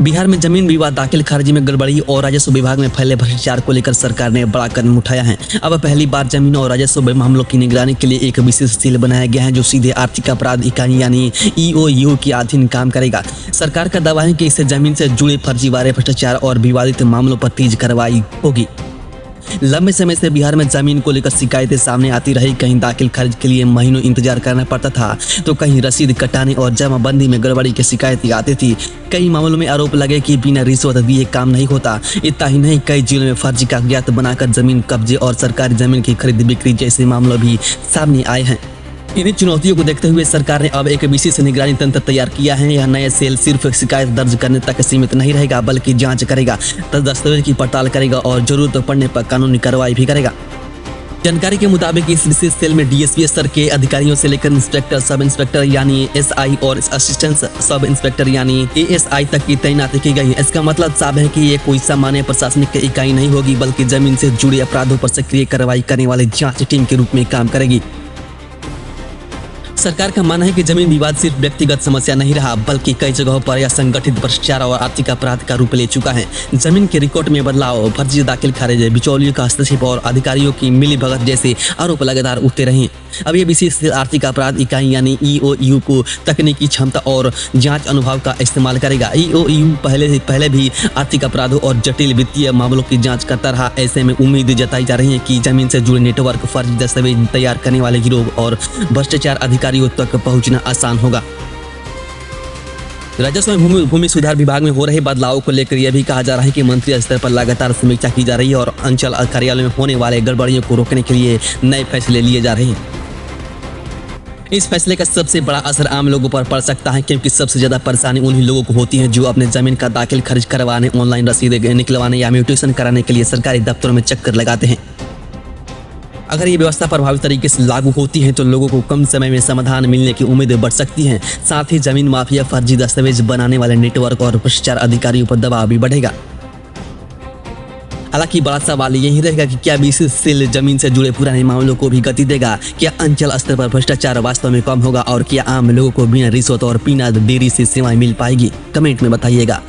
बिहार में जमीन विवाद दाखिल खारिजी में गड़बड़ी और राजस्व विभाग में फैले भ्रष्टाचार को लेकर सरकार ने बड़ा कदम उठाया है। अब पहली बार जमीन और राजस्व मामलों की निगरानी के लिए एक विशेष सेल बनाया गया है जो सीधे आर्थिक अपराध इकाई यानी EOU के अधीन काम करेगा। सरकार का दावा है कि इससे जमीन से जुड़े फर्जीवाड़े, भ्रष्टाचार और विवादित मामलों पर तेज कार्रवाई होगी। लंबे समय से बिहार में जमीन को लेकर शिकायतें सामने आती रही। कहीं दाखिल खारिज के लिए महीनों इंतजार करना पड़ता था तो कहीं रसीद कटाने और जमाबंदी में गड़बड़ी की शिकायतें आती थी। कई मामलों में आरोप लगे कि बिना रिश्वत दिए काम नहीं होता। इतना ही नहीं, कई जिलों में फर्जी कागजात बनाकर जमीन कब्जे और सरकारी जमीन की खरीद बिक्री जैसे मामले भी सामने आए हैं। इन्हीं चुनौतियों को देखते हुए सरकार ने अब एक विशेष निगरानी तंत्र तैयार किया है। यह नया सेल सिर्फ शिकायत दर्ज करने तक सीमित नहीं रहेगा, बल्कि जांच करेगा, दस्तावेज की पड़ताल करेगा और जरूरत पड़ने पर कानूनी कार्रवाई भी करेगा। जानकारी के मुताबिक इस विशेष सेल में DSP स्तर के अधिकारियों से लेकर इंस्पेक्टर, सब इंस्पेक्टर यानी SI और असिस्टेंट सब इंस्पेक्टर यानी ASI तक की तैनाती की गई है। इसका मतलब साफ है कि ये कोई सामान्य प्रशासनिक इकाई नहीं होगी, बल्कि जमीन से जुड़े अपराधों पर सक्रिय कार्रवाई करने वाले जांच टीम के रूप में काम करेगी। सरकार का मानना है कि जमीन विवाद सिर्फ व्यक्तिगत समस्या नहीं रहा, बल्कि कई जगहों पर यह संगठित भ्रष्टाचार और आर्थिक अपराध का रूप ले चुका है। जमीन के रिकॉर्ड में बदलाव, फर्जी दाखिल खारिज, बिचौलियों का हस्तक्षेप और अधिकारियों की मिलीभगत जैसे आरोप लगातार उठते रहे। अब ये विशेष आर्थिक अपराध इकाई यानी EOU को तकनीकी क्षमता और जांच अनुभव का इस्तेमाल करेगा। EOU पहले भी आर्थिक अपराधों और जटिल वित्तीय मामलों की जांच करता रहा। ऐसे में उम्मीद जताई जा रही है कि जमीन से जुड़े नेटवर्क, फर्जी दस्तावेज तैयार करने वाले गिरोह और भ्रष्टाचार अधिकारियों तक पहुंचना आसान होगा। राजस्व में भूमि सुधार विभाग में हो रहे बदलावों को लेकर यह भी कहा जा रहा है कि मंत्री स्तर पर लगातार समीक्षा की जा रही है और अंचल कार्यालय में होने वाले गड़बड़ियों को रोकने के लिए नए फैसले लिए जा रहे हैं। इस फैसले का सबसे बड़ा असर आम लोगों पर पड़ सकता है, क्योंकि सबसे ज्यादा परेशानी उन्हीं लोगों को होती है जो अपने जमीन का दाखिल खारिज करवाने, ऑनलाइन रसीद निकलवाने या म्यूटेशन कराने के लिए सरकारी दफ्तरों में चक्कर लगाते हैं। अगर ये व्यवस्था प्रभावी तरीके से लागू होती है तो लोगों को कम समय में समाधान मिलने की उम्मीद बढ़ सकती है। साथ ही जमीन माफिया, फर्जी दस्तावेज बनाने वाले नेटवर्क और भ्रष्टाचार अधिकारियों पर दबाव भी बढ़ेगा। हालांकि बड़ा सवाल यही रहेगा कि क्या विशेष सेल जमीन से जुड़े पुराने मामलों को भी गति देगा? क्या अंचल स्तर पर भ्रष्टाचार वास्तव में कम होगा और क्या आम लोगों को बिना रिश्वत और बिना देरी से सेवाएं मिल पाएगी? कमेंट में बताइएगा।